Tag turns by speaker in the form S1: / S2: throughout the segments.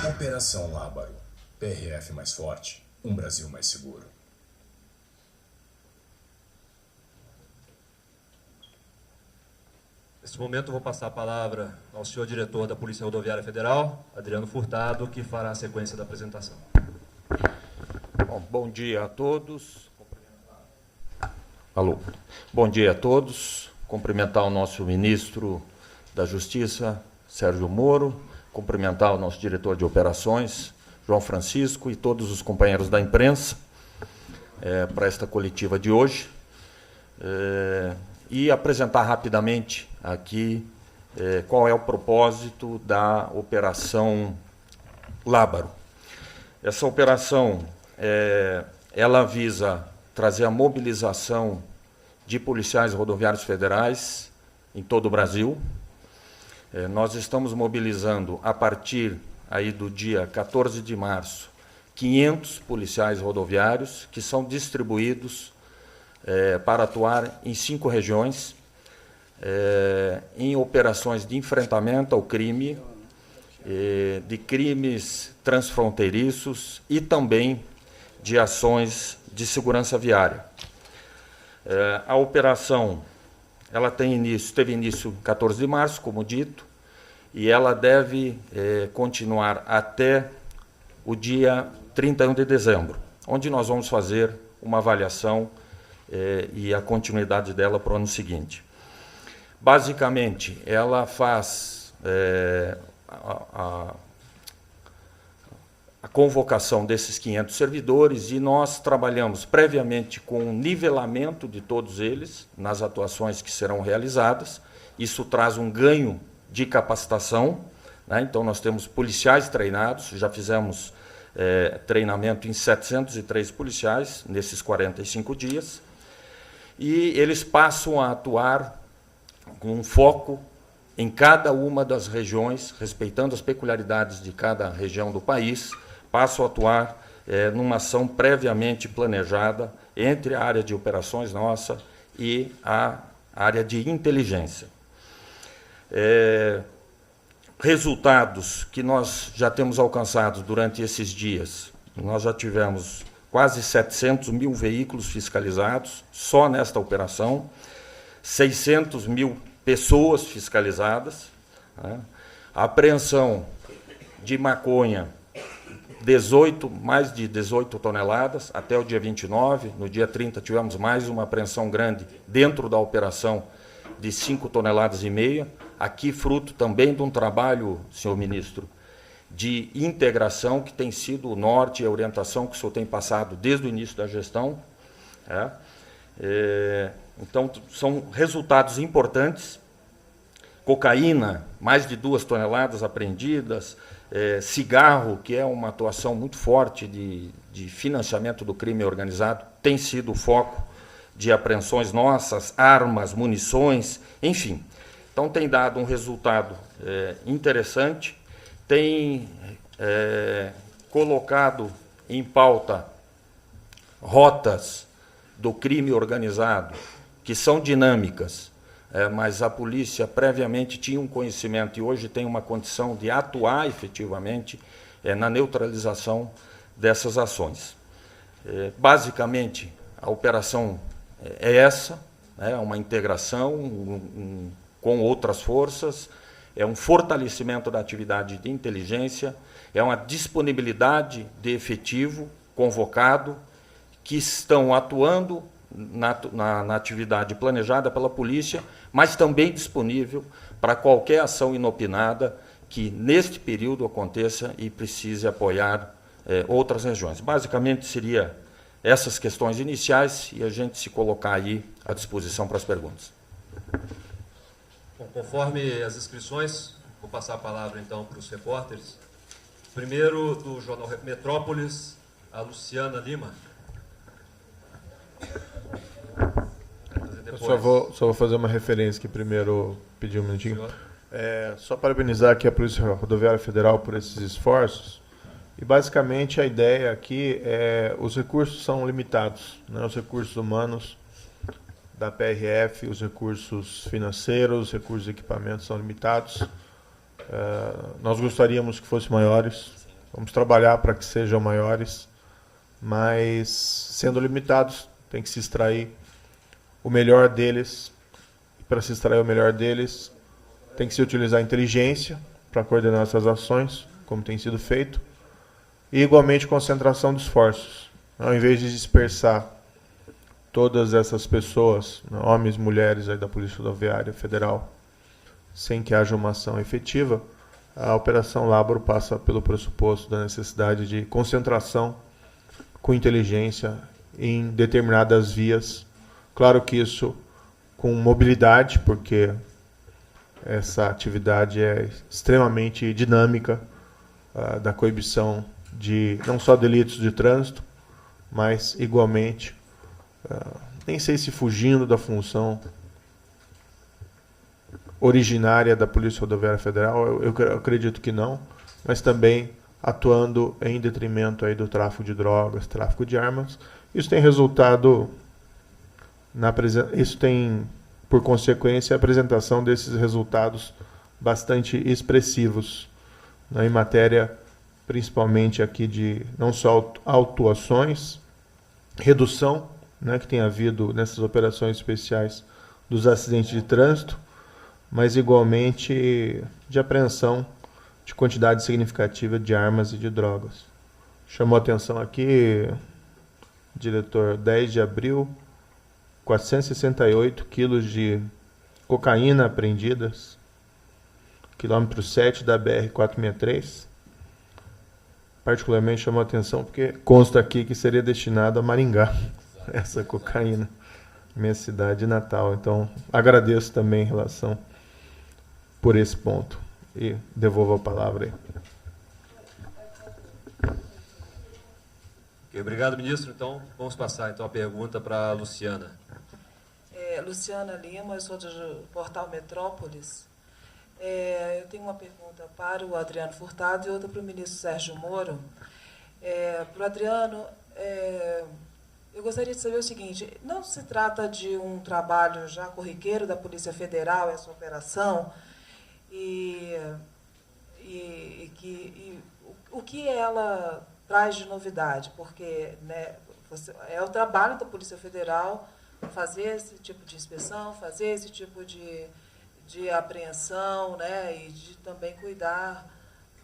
S1: Operação Lábaro. PRF mais forte, um Brasil mais seguro.
S2: Neste momento, vou passar a palavra ao senhor diretor da Polícia Rodoviária Federal, Adriano Furtado, que fará a sequência da apresentação.
S3: Bom dia a todos. Alô. Bom dia a todos. Cumprimentar o nosso ministro da Justiça, Sérgio Moro, cumprimentar o nosso diretor de operações, João Francisco, e todos os companheiros da imprensa para esta coletiva de hoje. E apresentar rapidamente aqui qual é o propósito da Operação Lábaro. Essa operação ela visa trazer a mobilização de policiais rodoviários federais em todo o Brasil. Nós estamos mobilizando, a partir aí do dia 14 de março, 500 policiais rodoviários que são distribuídos para atuar em 5 regiões, em operações de enfrentamento ao crime, de crimes transfronteiriços e também de ações de segurança viária. A operação ela teve início 14 de março, como dito, e ela deve continuar até o dia 31 de dezembro, onde nós vamos fazer uma avaliação e a continuidade dela para o ano seguinte. Basicamente, ela faz a convocação desses 500 servidores e nós trabalhamos previamente com o nivelamento de todos eles nas atuações que serão realizadas. Isso traz um ganho de capacitação, né? Então, nós temos policiais treinados, já fizemos treinamento em 703 policiais nesses 45 dias, e eles passam a atuar com um foco em cada uma das regiões, respeitando as peculiaridades de cada região do país, passam a atuar numa ação previamente planejada entre a área de operações nossa e a área de inteligência. Resultados que nós já temos alcançado durante esses dias, nós já tivemos quase 700 mil veículos fiscalizados, só nesta operação, 600 mil pessoas fiscalizadas, né? A apreensão de maconha, mais de 18 toneladas, até o dia 29, no dia 30 tivemos mais uma apreensão grande dentro da operação de 5,5 toneladas, aqui fruto também de um trabalho, senhor ministro, de integração, que tem sido o norte e a orientação que o senhor tem passado desde o início da gestão. Então, são resultados importantes. Cocaína, mais de 2 toneladas apreendidas, cigarro, que é uma atuação muito forte de financiamento do crime organizado, tem sido o foco de apreensões nossas, armas, munições, enfim. Então, tem dado um resultado interessante, tem colocado em pauta rotas do crime organizado, que são dinâmicas, mas a polícia previamente tinha um conhecimento e hoje tem uma condição de atuar efetivamente na neutralização dessas ações. Basicamente, a operação é essa, uma integração com outras forças, é um fortalecimento da atividade de inteligência, é uma disponibilidade de efetivo convocado que estão atuando na atividade planejada pela polícia, mas também disponível para qualquer ação inopinada que neste período aconteça e precise apoiar outras regiões. Basicamente, seria essas questões iniciais e a gente se colocar aí à disposição para as perguntas.
S2: Bom, conforme as inscrições, vou passar a palavra, então, para os repórteres. Primeiro, do Jornal Metrópolis, a Luciana Lima.
S4: Eu só vou fazer uma referência aqui primeiro, pedir um minutinho. Só parabenizar aqui a Polícia Rodoviária Federal por esses esforços. E, basicamente, a ideia aqui os recursos são limitados, né? Os recursos humanos da PRF, os recursos financeiros, os recursos de equipamento são limitados. Nós gostaríamos que fossem maiores, Vamos trabalhar para que sejam maiores, mas sendo limitados, tem que se extrair o melhor deles. E para se extrair o melhor deles, tem que se utilizar a inteligência para coordenar essas ações, como tem sido feito, e igualmente concentração de esforços. Ao invés de dispersar todas essas pessoas, homens e mulheres aí da Polícia Rodoviária Federal, sem que haja uma ação efetiva, a Operação Lábaro passa pelo pressuposto da necessidade de concentração com inteligência em determinadas vias. Claro que isso com mobilidade, porque essa atividade é extremamente dinâmica, da coibição de não só delitos de trânsito, mas igualmente, nem sei se fugindo da função originária da Polícia Rodoviária Federal, eu acredito que não, mas também atuando em detrimento aí do tráfico de drogas, tráfico de armas. Isso tem resultado isso tem por consequência a apresentação desses resultados bastante expressivos, né, em matéria principalmente aqui de não só autuações, redução, né, que tem havido nessas operações especiais dos acidentes de trânsito, mas igualmente de apreensão de quantidade significativa de armas e de drogas. Chamou a atenção aqui, diretor, 10 de abril, 468 quilos de cocaína apreendidas, quilômetro 7 da BR-463. Particularmente chamou a atenção porque consta aqui que seria destinado a Maringá, essa cocaína, minha cidade natal. Então, agradeço também em relação por esse ponto. E devolvo a palavra aí.
S2: Okay, obrigado, ministro. Então, vamos passar então a pergunta para a Luciana.
S5: Luciana Lima, eu sou do portal Metrópolis. Eu tenho uma pergunta para o Adriano Furtado e outra para o ministro Sérgio Moro. Para o Adriano, eu gostaria de saber o seguinte: não se trata de um trabalho já corriqueiro da Polícia Federal, essa operação, o que ela traz de novidade? Porque, né, é o trabalho da Polícia Federal fazer esse tipo de inspeção, fazer esse tipo de apreensão, né, e de também cuidar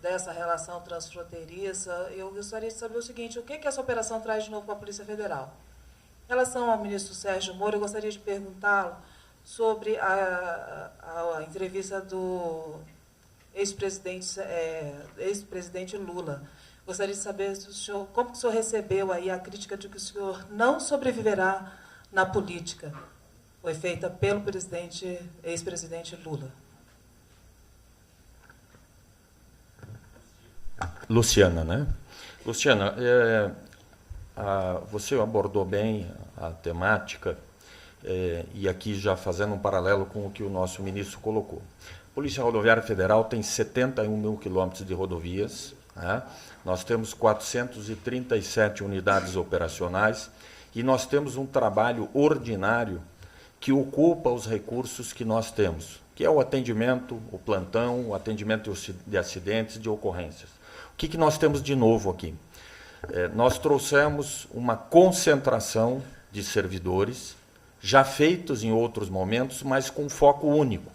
S5: dessa relação transfronteiriça. Eu gostaria de saber o seguinte: o que essa operação traz de novo para a Polícia Federal? Em relação ao ministro Sérgio Moro, eu gostaria de perguntá-lo sobre a entrevista do ex-presidente Lula. Gostaria de saber como o senhor recebeu aí a crítica de que o senhor não sobreviverá na política. Foi feita pelo ex-presidente Lula.
S3: Luciana, né? Luciana, você abordou bem a temática, e aqui já fazendo um paralelo com o que o nosso ministro colocou. A Polícia Rodoviária Federal tem 71 mil quilômetros de rodovias, né? Nós temos 437 unidades operacionais e nós temos um trabalho ordinário que ocupa os recursos que nós temos, que é o atendimento, o plantão, o atendimento de acidentes, de ocorrências. O que nós temos de novo aqui? Nós trouxemos uma concentração de servidores, já feitos em outros momentos, mas com foco único,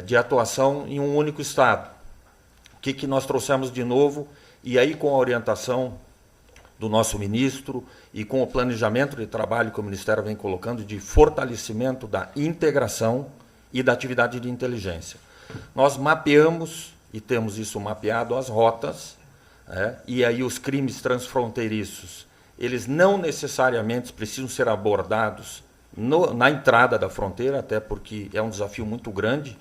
S3: de atuação em um único estado. O que nós trouxemos de novo? E aí, com a orientação do nosso ministro e com o planejamento de trabalho que o Ministério vem colocando de fortalecimento da integração e da atividade de inteligência. Nós mapeamos, e temos isso mapeado, as rotas, e aí os crimes transfronteiriços, eles não necessariamente precisam ser abordados na entrada da fronteira, até porque é um desafio muito grande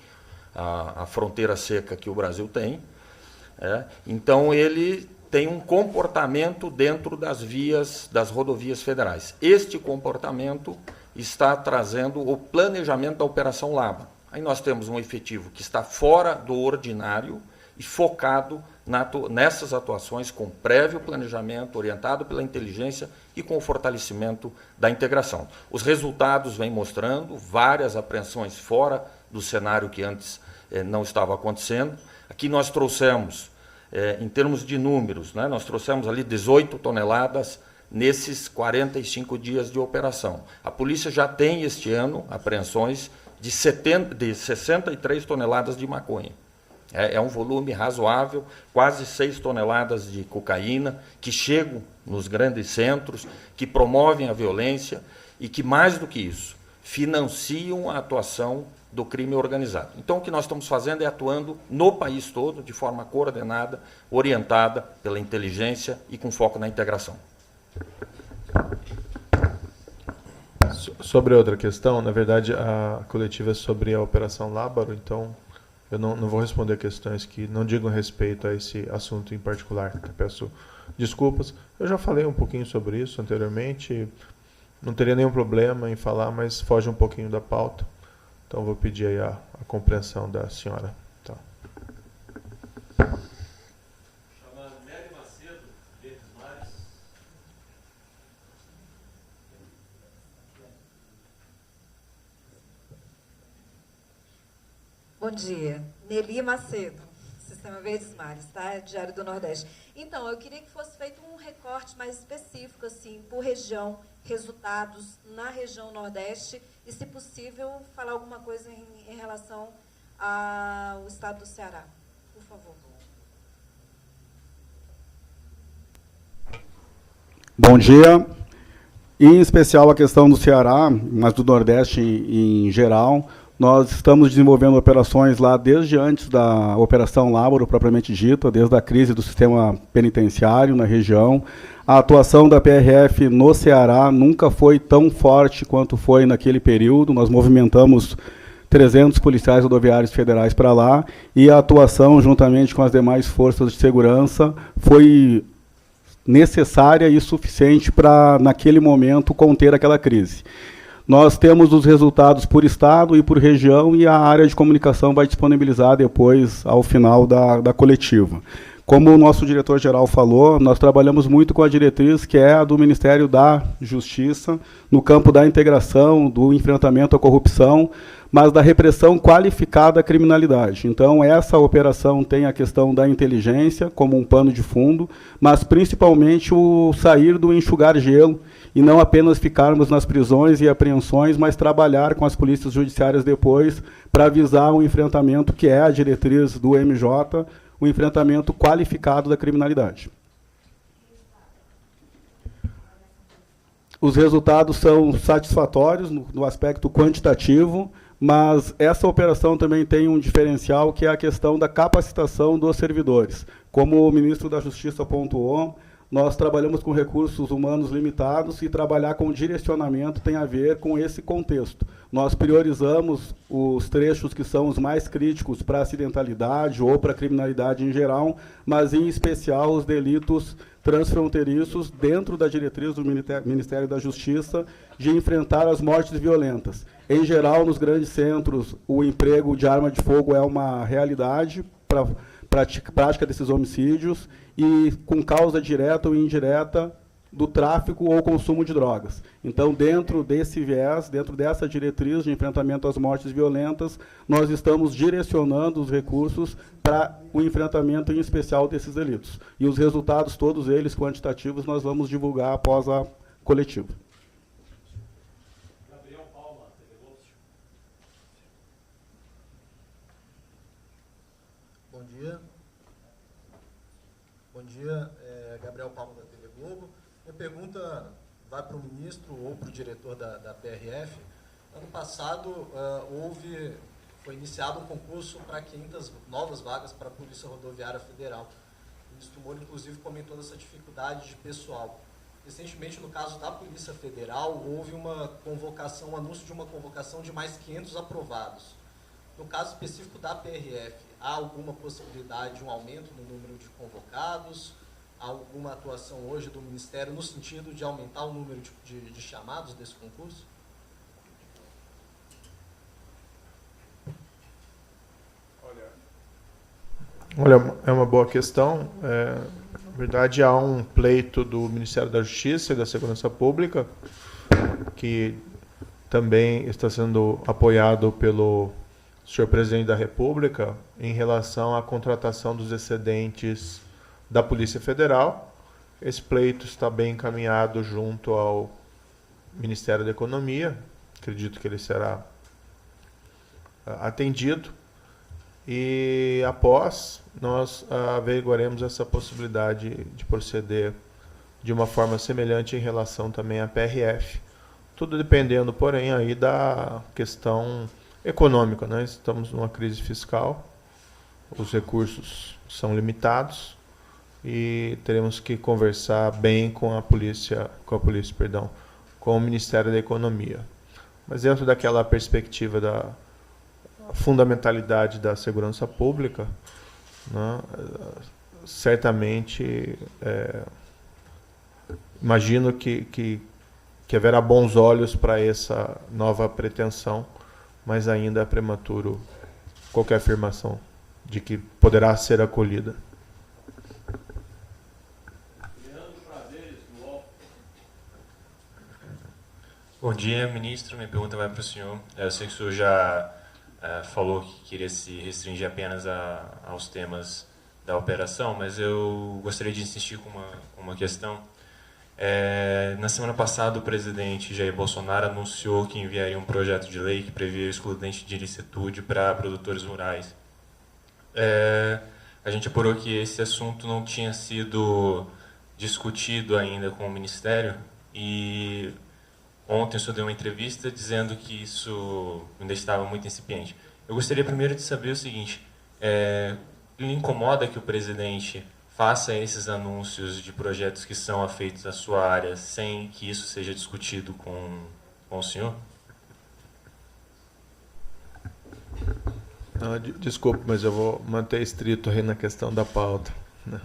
S3: a fronteira seca que o Brasil tem. Então, ele tem um comportamento dentro das rodovias federais. Este comportamento está trazendo o planejamento da Operação Lábaro. Aí nós temos um efetivo que está fora do ordinário e focado nessas atuações com prévio planejamento, orientado pela inteligência e com o fortalecimento da integração. Os resultados vêm mostrando várias apreensões fora do cenário que antes não estava acontecendo. Aqui nós trouxemos em termos de números, né, nós trouxemos ali 18 toneladas nesses 45 dias de operação. A polícia já tem, este ano, apreensões de 63 toneladas de maconha. É um volume razoável, quase 6 toneladas de cocaína, que chegam nos grandes centros, que promovem a violência e que, mais do que isso, financiam a atuação do crime organizado. Então, o que nós estamos fazendo é atuando no país todo, de forma coordenada, orientada pela inteligência e com foco na integração.
S4: Sobre outra questão, na verdade, a coletiva é sobre a Operação Lábaro, então eu não vou responder questões que não digam respeito a esse assunto em particular. Peço desculpas. Eu já falei um pouquinho sobre isso anteriormente, não teria nenhum problema em falar, mas foge um pouquinho da pauta. Então, vou pedir aí a compreensão da senhora. Então.
S2: Chamando Nery Macedo, Verdes Mares.
S6: Bom dia. Nelly Macedo, Sistema Verdes Mares, tá? Diário do Nordeste. Então, eu queria que fosse feito um recorte mais específico, assim, por região, resultados na região Nordeste e, se possível, falar alguma coisa em relação ao estado do Ceará. Por favor.
S7: Bom dia. Em especial a questão do Ceará, mas do Nordeste em geral, nós estamos desenvolvendo operações lá desde antes da Operação Lábaro, propriamente dita, desde a crise do sistema penitenciário na região. A atuação da PRF no Ceará nunca foi tão forte quanto foi naquele período. Nós movimentamos 300 policiais rodoviários federais para lá e a atuação, juntamente com as demais forças de segurança, foi necessária e suficiente para, naquele momento, conter aquela crise. Nós temos os resultados por estado e por região e a área de comunicação vai disponibilizar depois, ao final da coletiva. Como o nosso diretor-geral falou, nós trabalhamos muito com a diretriz que é a do Ministério da Justiça, no campo da integração, do enfrentamento à corrupção, mas da repressão qualificada à criminalidade. Então, essa operação tem a questão da inteligência como um pano de fundo, mas principalmente o sair do enxugar gelo, e não apenas ficarmos nas prisões e apreensões, mas trabalhar com as polícias judiciárias depois para visar o enfrentamento que é a diretriz do MJ, o enfrentamento qualificado da criminalidade. Os resultados são satisfatórios no aspecto quantitativo, mas essa operação também tem um diferencial, que é a questão da capacitação dos servidores. Como o ministro da Justiça pontuou, nós trabalhamos com recursos humanos limitados e trabalhar com direcionamento tem a ver com esse contexto. Nós priorizamos os trechos que são os mais críticos para a acidentalidade ou para a criminalidade em geral, mas em especial os delitos transfronteiriços dentro da diretriz do Ministério da Justiça de enfrentar as mortes violentas. Em geral, nos grandes centros, o emprego de arma de fogo é uma realidade para a prática desses homicídios e com causa direta ou indireta do tráfico ou consumo de drogas. Então, dentro desse viés, dentro dessa diretriz de enfrentamento às mortes violentas, nós estamos direcionando os recursos para o enfrentamento, em especial, desses delitos. E os resultados, todos eles quantitativos, nós vamos divulgar após a coletiva.
S2: Gabriel Palma, TV Globo.
S8: Bom dia. Bom dia, Gabriel Palma, da TV Globo. Minha pergunta vai para o ministro ou para o diretor da PRF. Ano passado, foi iniciado um concurso para 500 novas vagas para a Polícia Rodoviária Federal. O ministro Moro, inclusive, comentou dessa dificuldade de pessoal. Recentemente, no caso da Polícia Federal, houve uma convocação, um anúncio de uma convocação de mais 500 aprovados. No caso específico da PRF, há alguma possibilidade de um aumento no número de convocados? Há alguma atuação hoje do Ministério no sentido de aumentar o número de chamados desse concurso?
S4: Olha, é uma boa questão. Na verdade, há um pleito do Ministério da Justiça e da Segurança Pública, que também está sendo apoiado pelo senhor Presidente da República, em relação à contratação dos excedentes da Polícia Federal. Esse pleito está bem encaminhado junto ao Ministério da Economia. Acredito que ele será atendido. E após, nós averiguaremos essa possibilidade de proceder de uma forma semelhante em relação também à PRF. Tudo dependendo, porém, aí da questão econômica, né? Estamos numa crise fiscal, os recursos são limitados e teremos que conversar bem com o Ministério da Economia. Mas dentro daquela perspectiva da fundamentalidade da segurança pública, né, certamente imagino que haverá bons olhos para essa nova pretensão, mas ainda é prematuro qualquer afirmação de que poderá ser acolhida.
S9: Bom dia, ministro. Minha pergunta vai para o senhor. Eu sei que o senhor já falou que queria se restringir apenas aos temas da operação, mas eu gostaria de insistir com uma questão. Na semana passada, o presidente Jair Bolsonaro anunciou que enviaria um projeto de lei que previa o excludente de ilicitude para produtores rurais. A gente apurou que esse assunto não tinha sido discutido ainda com o Ministério e ontem o senhor deu uma entrevista dizendo que isso ainda estava muito incipiente. Eu gostaria primeiro de saber o seguinte, lhe incomoda que o presidente faça esses anúncios de projetos que são afeitos à sua área sem que isso seja discutido com o senhor?
S4: Não, desculpe, mas eu vou manter estrito aí na questão da pauta, né?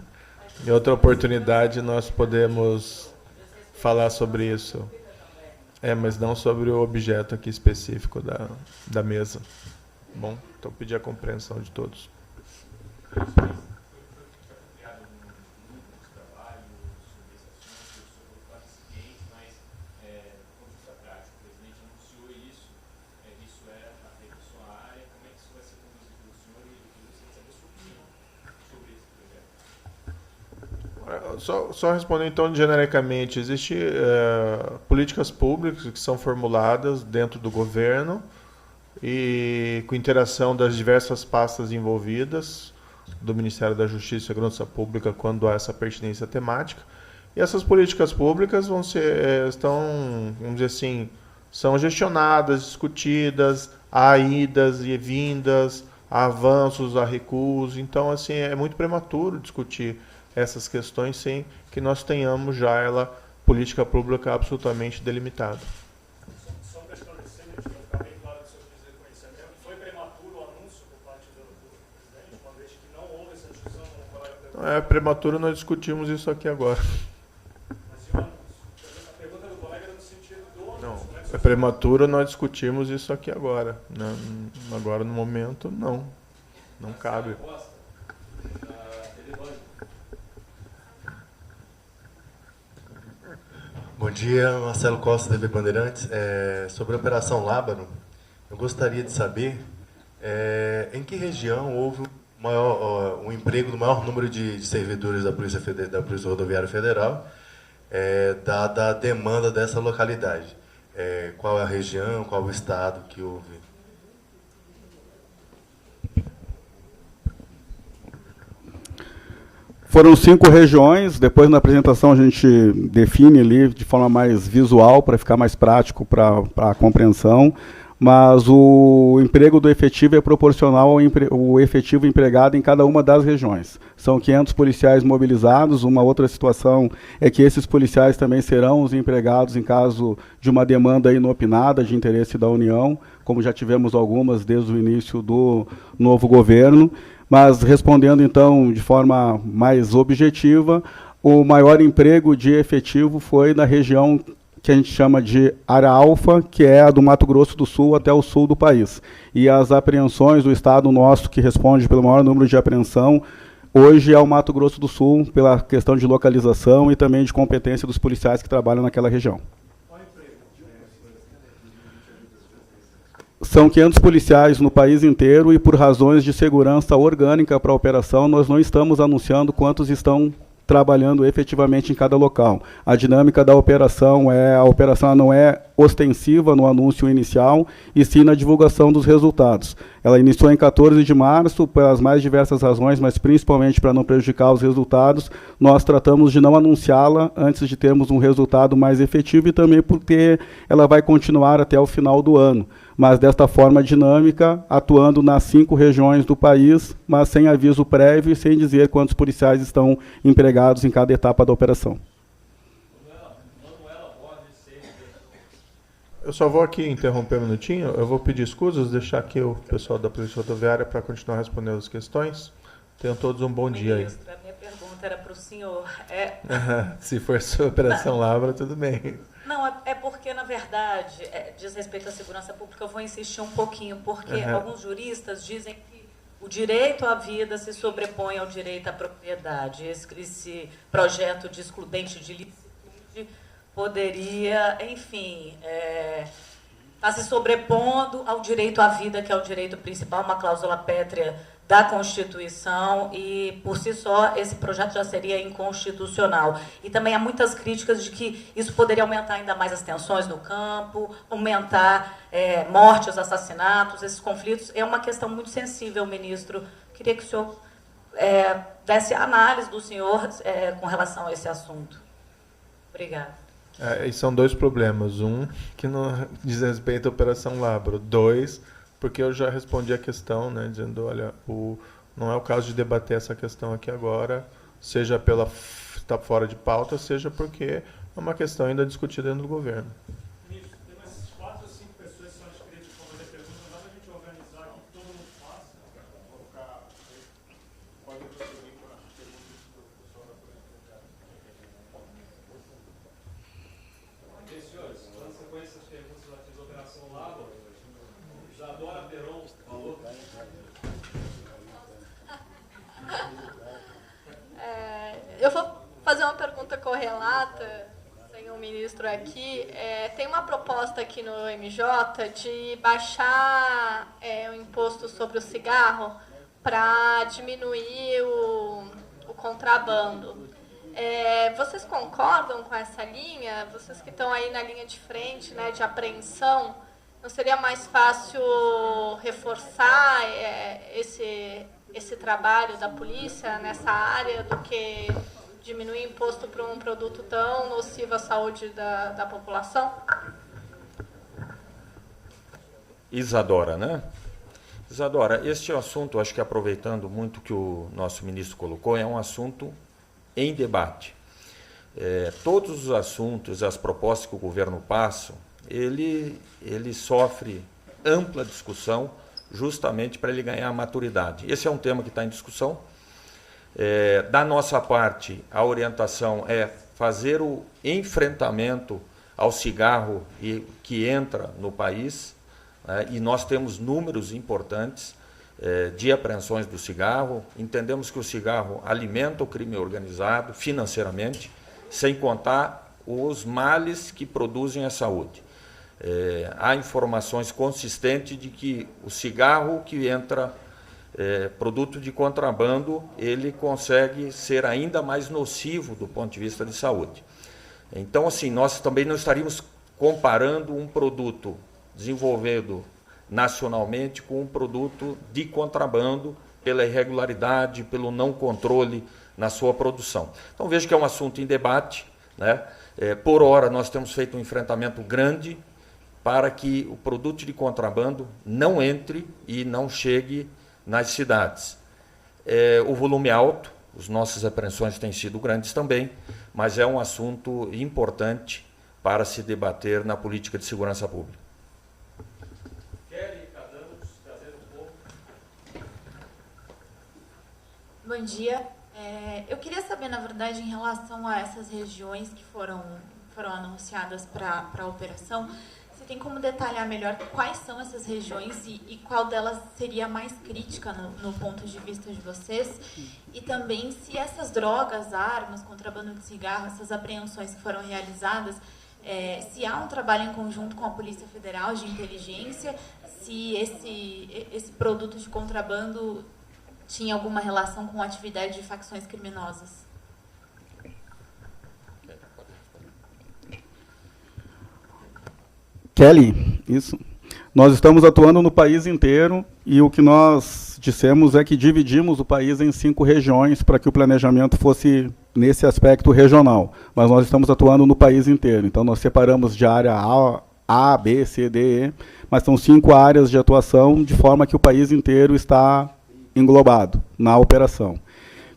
S4: Em outra oportunidade nós podemos falar sobre isso. Mas não sobre o objeto aqui específico da mesa. Bom, então pedir a compreensão de todos. Só responder então genericamente, existem políticas públicas que são formuladas dentro do governo e com interação das diversas pastas envolvidas, do Ministério da Justiça e Segurança Pública, quando há essa pertinência temática. E essas políticas públicas vamos dizer assim, são gestionadas, discutidas, há idas e vindas, há avanços, há recuos. Então, assim, é muito prematuro discutir essas questões sem que nós tenhamos já política pública absolutamente delimitada.
S10: Só para esclarecer, para ficar bem claro do seu reconhecimento, foi prematuro o anúncio por parte do presidente, uma vez que não houve essa discussão no colega?
S4: É prematuro, nós discutimos isso aqui agora.
S10: Mas e o anúncio? A pergunta do colega era no sentido do anúncio.
S4: Não, é prematuro, nós discutimos isso aqui agora. Agora, no momento, não cabe.
S11: Bom dia, Marcelo Costa, TV Bandeirantes. Sobre a Operação Lábaro, eu gostaria de saber em que região houve um emprego do maior número de servidores da Polícia Rodoviária Federal, dada a demanda dessa localidade. Qual é a região, qual o estado que houve?
S7: Foram 5 regiões, depois na apresentação a gente define ali de forma mais visual, para ficar mais prático para a compreensão, mas o emprego do efetivo é proporcional ao efetivo empregado em cada uma das regiões. São 500 policiais mobilizados. Uma outra situação é que esses policiais também serão os empregados em caso de uma demanda inopinada de interesse da União, como já tivemos algumas desde o início do novo governo. Mas, respondendo, então, de forma mais objetiva, o maior emprego de efetivo foi na região que a gente chama de área alfa, que é a do Mato Grosso do Sul até o sul do país. E as apreensões do estado nosso, que responde pelo maior número de apreensão, hoje é o Mato Grosso do Sul, pela questão de localização e também de competência dos policiais que trabalham naquela região. São 500 policiais no país inteiro e, por razões de segurança orgânica para a operação, nós não estamos anunciando quantos estão trabalhando efetivamente em cada local. A dinâmica da operação ela não é ostensiva no anúncio inicial, e sim na divulgação dos resultados. Ela iniciou em 14 de março, pelas mais diversas razões, mas principalmente para não prejudicar os resultados. Nós tratamos de não anunciá-la antes de termos um resultado mais efetivo, e também porque ela vai continuar até o final do ano, mas desta forma dinâmica, atuando nas 5 regiões do país, mas sem aviso prévio e sem dizer quantos policiais estão empregados em cada etapa da operação.
S4: Eu só vou aqui interromper um minutinho. Eu vou pedir escusas, deixar aqui o pessoal da Polícia Rodoviária para continuar respondendo as questões. Tenham todos um bom dia aí.
S5: Ministro, a minha pergunta era para o senhor.
S4: Se for sua Operação Lavra, tudo bem.
S5: Não, é porque, na verdade, diz respeito à segurança pública, eu vou insistir um pouquinho, porque alguns juristas dizem que o direito à vida se sobrepõe ao direito à propriedade. Esse projeto de excludente de licitude poderia, enfim, estar se sobrepondo ao direito à vida, que é o direito principal, uma cláusula pétrea da Constituição, e, por si só, esse projeto já seria inconstitucional. E também há muitas críticas de que isso poderia aumentar ainda mais as tensões no campo, aumentar mortes, assassinatos, esses conflitos. É uma questão muito sensível, ministro. Queria que o senhor desse a análise do senhor com relação a esse assunto. Obrigada.
S4: E são 2 problemas. Um, que não diz respeito à Operação Lavra. 2, porque eu já respondi a questão, né, dizendo, olha, não é o caso de debater essa questão aqui agora, seja pela estar fora de pauta, seja porque é uma questão ainda discutida dentro do governo.
S10: Ministro, tem umas 4 ou 5 pessoas que são inscritas para fazer perguntas. Não dá para a gente organizar aqui que todo mundo faça? Pode prosseguir com as perguntas do pessoal da Polícia. Senhores, dando sequência às perguntas relativas à Operação Lavra, Isadora Peron falou.
S12: Eu vou fazer uma pergunta correlata, sem o ministro aqui. Tem uma proposta aqui no MJ de baixar o imposto sobre o cigarro para diminuir o contrabando. Vocês concordam com essa linha? Vocês que estão aí na linha de frente, né, de apreensão, não seria mais fácil reforçar esse trabalho da polícia nessa área do que diminuir imposto para um produto tão nocivo à saúde da população?
S3: Isadora, né? Isadora, este assunto, acho que aproveitando muito que o nosso ministro colocou, é um assunto em debate. Todos os assuntos, as propostas que o governo passa, ele sofre ampla discussão justamente para ele ganhar maturidade. Esse é um tema que está em discussão. Da nossa parte, a orientação é fazer o enfrentamento ao cigarro que entra no país, né, e nós temos números importantes de apreensões do cigarro. Entendemos que o cigarro alimenta o crime organizado financeiramente, sem contar os males que produzem à saúde. Há informações consistentes de que o cigarro que entra produto de contrabando, ele consegue ser ainda mais nocivo do ponto de vista de saúde. Então, assim, nós também não estaríamos comparando um produto desenvolvido nacionalmente com um produto de contrabando pela irregularidade, pelo não controle na sua produção. Então, vejo que é um assunto em debate, né? Por hora, nós temos feito um enfrentamento grande para que o produto de contrabando não entre e não chegue nas cidades. O volume é alto, as nossas apreensões têm sido grandes também, mas é um assunto importante para se debater na política de segurança pública.
S13: Bom dia. Eu queria saber, na verdade, em relação a essas regiões que foram anunciadas para a operação, você tem como detalhar melhor quais são essas regiões e qual delas seria mais crítica no ponto de vista de vocês? E também se essas drogas, armas, contrabando de cigarro, essas apreensões que foram realizadas, se há um trabalho em conjunto com a Polícia Federal de inteligência, se esse produto de contrabando tinha alguma relação com a atividade de facções criminosas.
S7: Kelly, isso. Nós estamos atuando no país inteiro e o que nós dissemos é que dividimos o país em 5 regiões para que o planejamento fosse nesse aspecto regional. Mas nós estamos atuando no país inteiro. Então, nós separamos de área A, B, C, D, E, mas são 5 áreas de atuação de forma que o país inteiro está englobado na operação.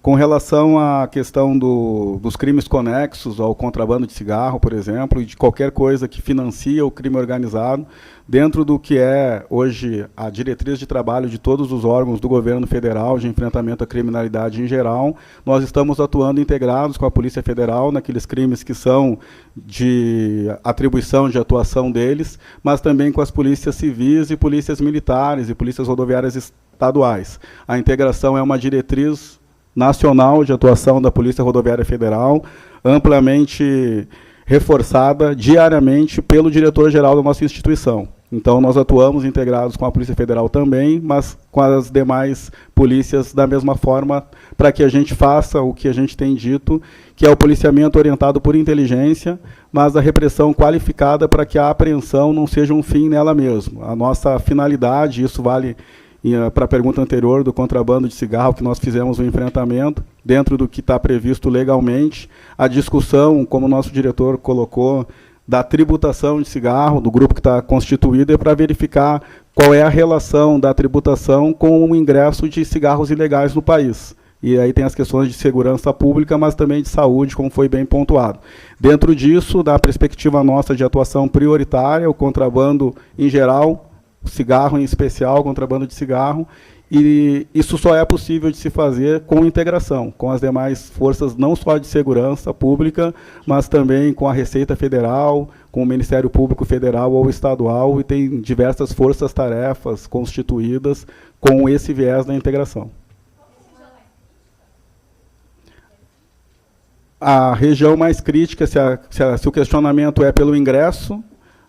S7: Com relação à questão dos crimes conexos ao contrabando de cigarro, por exemplo, e de qualquer coisa que financia o crime organizado, dentro do que é hoje a diretriz de trabalho de todos os órgãos do governo federal de enfrentamento à criminalidade em geral, nós estamos atuando integrados com a Polícia Federal naqueles crimes que são de atribuição de atuação deles, mas também com as polícias civis e polícias militares e polícias rodoviárias estaduais. A integração é uma diretriz nacional de atuação da Polícia Rodoviária Federal, amplamente reforçada diariamente pelo diretor-geral da nossa instituição. Então, nós atuamos integrados com a Polícia Federal também, mas com as demais polícias da mesma forma, para que a gente faça o que a gente tem dito, que é o policiamento orientado por inteligência, mas a repressão qualificada para que a apreensão não seja um fim nela mesma. A nossa finalidade, isso vale para a pergunta anterior do contrabando de cigarro, que nós fizemos um enfrentamento dentro do que está previsto legalmente, a discussão, como o nosso diretor colocou, da tributação de cigarro, do grupo que está constituído, é para verificar qual é a relação da tributação com o ingresso de cigarros ilegais no país. E aí tem as questões de segurança pública, mas também de saúde, como foi bem pontuado. Dentro disso, da perspectiva nossa de atuação prioritária, o contrabando em geral, o cigarro em especial, o contrabando de cigarro, e isso só é possível de se fazer com integração, com as demais forças, não só de segurança pública, mas também com a Receita Federal, com o Ministério Público Federal ou estadual, e tem diversas forças-tarefas constituídas com esse viés da integração. A região mais crítica, se o questionamento é pelo ingresso,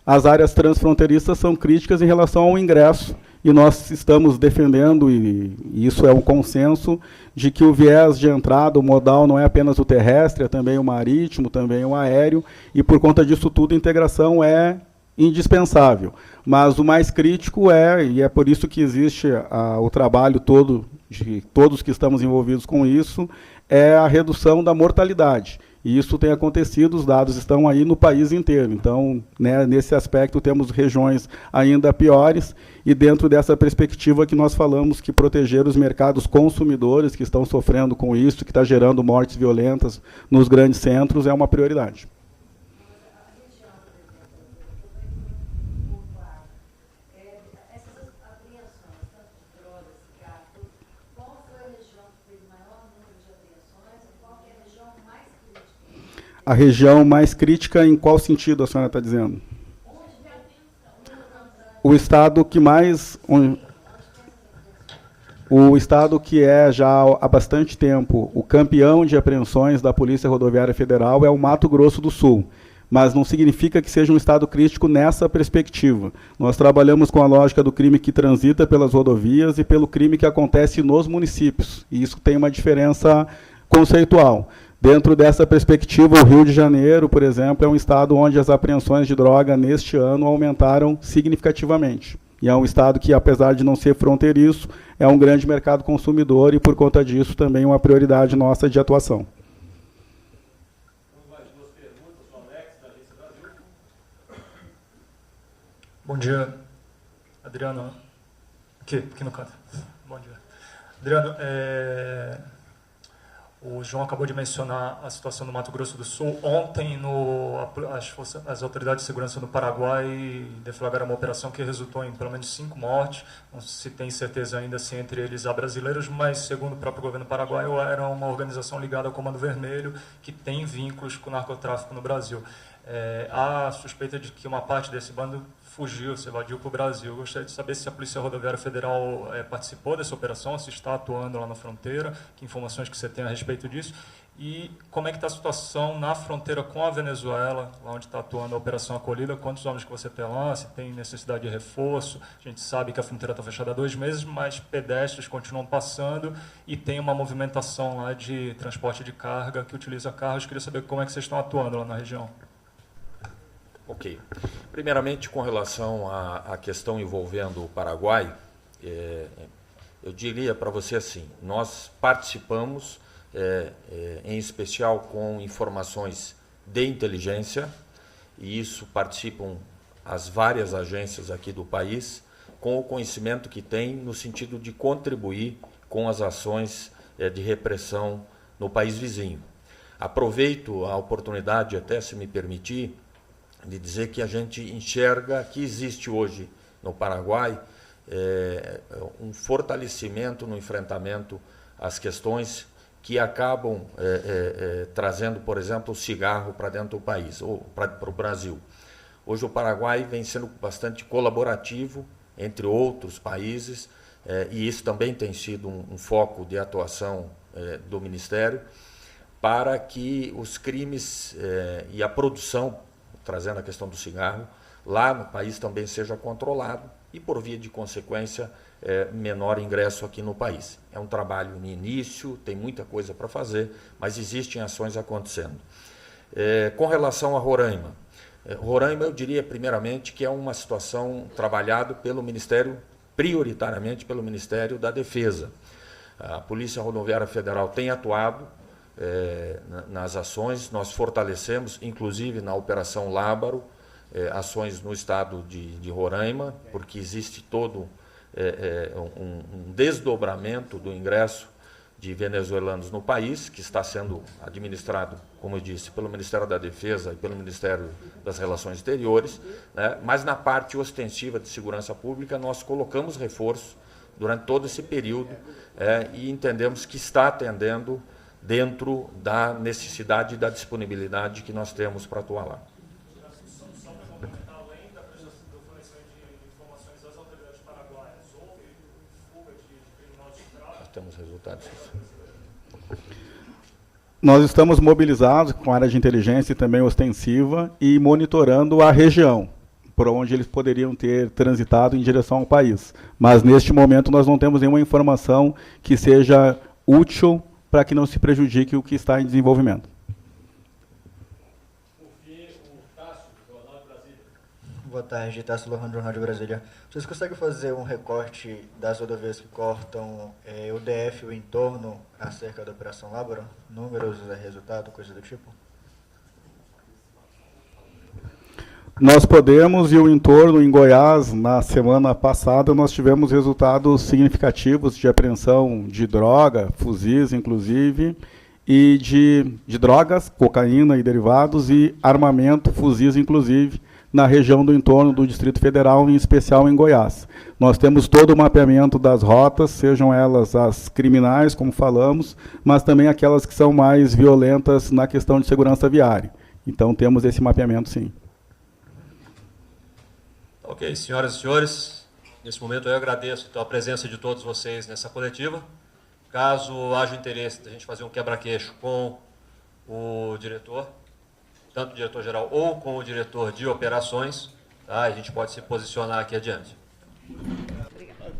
S7: as áreas transfronteiriças são críticas em relação ao ingresso, e nós estamos defendendo, e isso é um consenso, de que o viés de entrada, o modal, não é apenas o terrestre, é também o marítimo, também o aéreo, e por conta disso tudo, a integração é indispensável. Mas o mais crítico e é por isso que existe o trabalho todo, de todos que estamos envolvidos com isso, é a redução da mortalidade. E isso tem acontecido, os dados estão aí no país inteiro. Então, né, nesse aspecto, temos regiões ainda piores, e dentro dessa perspectiva que nós falamos que proteger os mercados consumidores que estão sofrendo com isso, que está gerando mortes violentas nos grandes centros, é uma prioridade. A região mais crítica, em qual sentido a senhora está dizendo? O estado que mais... O estado que é já há bastante tempo o campeão de apreensões da Polícia Rodoviária Federal é o Mato Grosso do Sul. Mas não significa que seja um estado crítico nessa perspectiva. Nós trabalhamos com a lógica do crime que transita pelas rodovias e pelo crime que acontece nos municípios. E isso tem uma diferença conceitual. Dentro dessa perspectiva, o Rio de Janeiro, por exemplo, é um estado onde as apreensões de droga neste ano aumentaram significativamente. E é um estado que, apesar de não ser fronteiriço, é um grande mercado consumidor e, por conta disso, também uma prioridade nossa de atuação.
S10: Bom dia, Adriano. Aqui no canto. Bom dia. Adriano, o João acabou de mencionar a situação no Mato Grosso do Sul. Ontem, as autoridades de segurança no Paraguai deflagraram uma operação que resultou em pelo menos 5 mortes. Não se tem certeza ainda se entre eles há brasileiros, mas, segundo o próprio governo paraguaio, era uma organização ligada ao Comando Vermelho, que tem vínculos com o narcotráfico no Brasil. Há suspeita de que uma parte desse bando fugiu, se evadiu para o Brasil. Eu gostaria de saber se a Polícia Rodoviária Federal participou dessa operação, se está atuando lá na fronteira, que informações que você tem a respeito disso. E como é que está a situação na fronteira com a Venezuela, lá onde está atuando a Operação Acolhida? Quantos homens que você tem lá? Se tem necessidade de reforço? A gente sabe que a fronteira está fechada há 2 meses, mas pedestres continuam passando e tem uma movimentação lá de transporte de carga que utiliza carros. Queria saber como é que vocês estão atuando lá na região.
S3: Ok. Primeiramente, com relação à questão envolvendo o Paraguai, eu diria para você assim, nós participamos, em especial com informações de inteligência, e isso participam as várias agências aqui do país, com o conhecimento que tem no sentido de contribuir com as ações de repressão no país vizinho. Aproveito a oportunidade, até se me permitir, de dizer que a gente enxerga que existe hoje no Paraguai um fortalecimento no enfrentamento às questões que acabam trazendo, por exemplo, o cigarro para dentro do país, ou para o Brasil. Hoje o Paraguai vem sendo bastante colaborativo, entre outros países, e isso também tem sido um foco de atuação do Ministério, para que os crimes e a produção, trazendo a questão do cigarro, lá no país também seja controlado e, por via de consequência, menor ingresso aqui no país. É um trabalho no início, tem muita coisa para fazer, mas existem ações acontecendo. Com relação a Roraima, Roraima eu diria primeiramente que é uma situação trabalhada pelo Ministério, prioritariamente pelo Ministério da Defesa. A Polícia Rodoviária Federal tem atuado nas ações, nós fortalecemos, inclusive na Operação Lábaro, ações no estado de Roraima, porque existe todo um desdobramento do ingresso de venezuelanos no país, que está sendo administrado, como eu disse, pelo Ministério da Defesa e pelo Ministério das Relações Exteriores, né? Mas na parte ostensiva de segurança pública nós colocamos reforço durante todo esse período e entendemos que está atendendo dentro da necessidade e da disponibilidade que nós temos para atuar lá. Nós temos resultados.
S7: Nós estamos mobilizados com a área de inteligência e também ostensiva e monitorando a região, por onde eles poderiam ter transitado em direção ao país. Mas, neste momento, nós não temos nenhuma informação que seja útil para que não se prejudique o que está em desenvolvimento.
S14: Boa tarde, Tássio Lohan, Jornal de Brasília. Vocês conseguem fazer um recorte das rodovias que cortam o DF e o entorno acerca da Operação Lábaro? Números, resultado, coisa do tipo?
S7: Nós podemos, e o entorno em Goiás, na semana passada, nós tivemos resultados significativos de apreensão de droga, fuzis, inclusive, e de drogas, cocaína e derivados, e armamento, fuzis, inclusive, na região do entorno do Distrito Federal, em especial em Goiás. Nós temos todo o mapeamento das rotas, sejam elas as criminais, como falamos, mas também aquelas que são mais violentas na questão de segurança viária. Então, temos esse mapeamento, sim.
S2: Ok, senhoras e senhores, nesse momento eu agradeço então, a presença de todos vocês nessa coletiva. Caso haja interesse de a gente fazer um quebra-queixo com o diretor, tanto o diretor-geral ou com o diretor de operações, tá? A gente pode se posicionar aqui adiante.
S15: Obrigada.